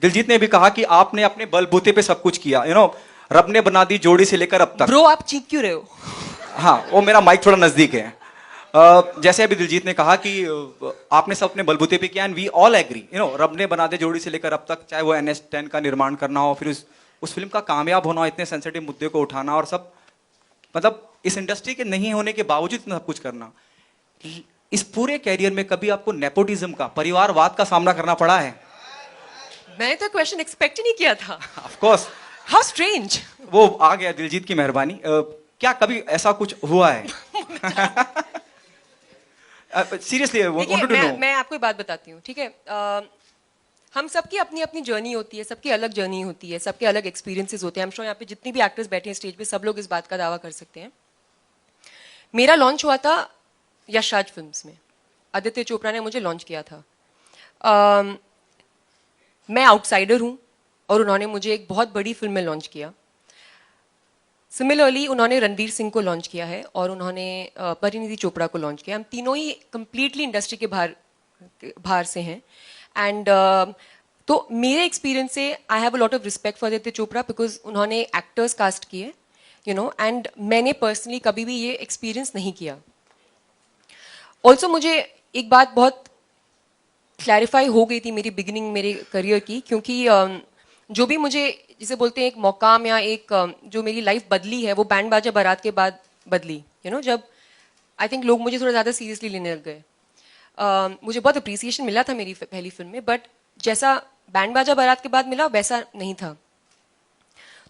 दिलजीत ने भी कहा कि आपने अपने बलबूते पे सब कुछ किया, रब ने बना दी जोड़ी से लेकर अब तक। ब्रो आप चीख क्यों रहे हो? हाँ, वो मेरा माइक थोड़ा नजदीक है। जैसे अभी दिलजीत ने कहा कि आपने सब अपने बलबूते पे किया, एंड वी ऑल एग्री, रब ने बना दे जोड़ी से लेकर अब तक, चाहे वो NH10 का निर्माण करना हो, फिर उस फिल्म का कामयाब होना हो, इतने सेंसिटिव मुद्दे को उठाना, और सब मतलब इस इंडस्ट्री के नहीं होने के बावजूद इतना सब कुछ करना। इस पूरे कैरियर में कभी आपको नेपोटिज्म का, परिवारवाद का सामना करना पड़ा है? मैंने तो क्वेश्चन एक्सपेक्ट ही नहीं किया था। Of course. How strange. वो आ गया दिलजीत की मेहरबानी। क्या कभी ऐसा कुछ हुआ है? Seriously wanted to know. मैं आपको एक बात बताती हूँ, ठीक है? हम सबकी अपनी अपनी जर्नी होती है, सबकी अलग जर्नी होती है, सबके अलग एक्सपीरियंसेस होते हैं। हम श्योर यहाँ पे जितनी भी एक्टर्स बैठे हैं स्टेज पे, सब लोग इस बात का दावा कर सकते हैं। मेरा लॉन्च हुआ था यश राज फिल्म्स में। आदित्य चोपड़ा ने मुझे लॉन्च किया था। मैं आउटसाइडर हूँ और उन्होंने मुझे एक बहुत बड़ी फिल्म में लॉन्च किया। सिमिलरली उन्होंने रणवीर सिंह को लॉन्च किया है और उन्होंने परिणीति चोपड़ा को लॉन्च किया। हम तीनों ही कंप्लीटली इंडस्ट्री के बाहर से हैं। एंड तो मेरे एक्सपीरियंस से I have a lot of respect for Aditya Chopra, because उन्होंने एक्टर्स कास्ट किए, एंड मैंने पर्सनली कभी भी ये एक्सपीरियंस नहीं किया। ऑल्सो मुझे एक बात बहुत क्लैरिफाई हो गई थी मेरी बिगिनिंग मेरे करियर की, क्योंकि जो भी मुझे जिसे बोलते हैं एक मौकाम या एक जो मेरी लाइफ बदली है, वो बैंड बाजा बारात के बाद बदली। जब आई थिंक लोग मुझे थोड़ा ज़्यादा सीरियसली लेने लग गए। मुझे बहुत अप्रिसिएशन मिला था मेरी पहली फिल्म में, बट जैसा बैंड बाजा बारात के बाद मिला वैसा नहीं था।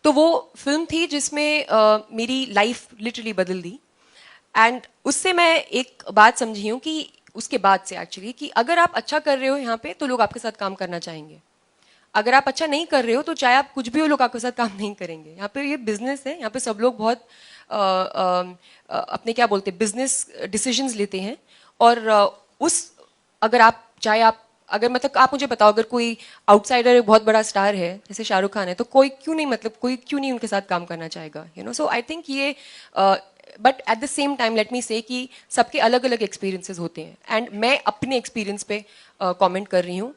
तो वो फिल्म थी जिसमें मेरी लाइफ लिटरली बदल दी। एंड उससे मैं एक बात समझी हूँ कि उसके बाद से एक्चुअली, कि अगर आप अच्छा कर रहे हो यहाँ पे तो लोग आपके साथ काम करना चाहेंगे। अगर आप अच्छा नहीं कर रहे हो तो चाहे आप कुछ भी हो, लोग आपके साथ काम नहीं करेंगे। यहाँ पे ये बिजनेस है, यहाँ पे सब लोग बहुत अपने क्या बोलते हैं बिजनेस डिसीजंस लेते हैं। और अगर आप चाहे आप अगर मतलब आप मुझे बताओ, अगर कोई आउटसाइडर एक बहुत बड़ा स्टार है जैसे शाहरुख खान है, तो कोई क्यों नहीं उनके साथ काम करना चाहेगा? सो आई थिंक ये but at the same time let me से कि सबके अलग अलग एक्सपीरियंसेस होते हैं, एंड मैं अपने एक्सपीरियंस पे कमेंट कर रही हूँ।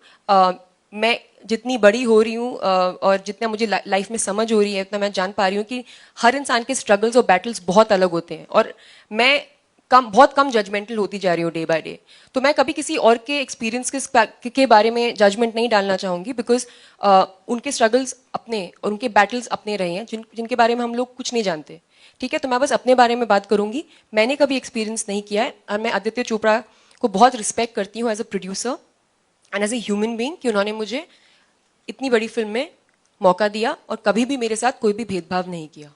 मैं जितनी बड़ी हो रही हूँ और जितना मुझे लाइफ में समझ हो रही है, उतना मैं जान पा रही हूँ कि हर इंसान के स्ट्रगल्स और बैटल्स बहुत अलग होते हैं, और मैं बहुत कम जजमेंटल होती जा रही हूँ डे बाय डे। तो मैं कभी किसी और के एक्सपीरियंस के बारे में जजमेंट नहीं डालना चाहूँगी, बिकॉज उनके स्ट्रगल्स अपने और उनके बैटल्स अपने रहे हैं जिनके बारे में हम लोग कुछ नहीं जानते। ठीक है, तो मैं बस अपने बारे में बात करूँगी। मैंने कभी एक्सपीरियंस नहीं किया है, और मैं आदित्य चोपड़ा को बहुत रिस्पेक्ट करती हूँ as a producer and as a human being, कि उन्होंने मुझे इतनी बड़ी फिल्म में मौका दिया और कभी भी मेरे साथ कोई भी भेदभाव नहीं किया।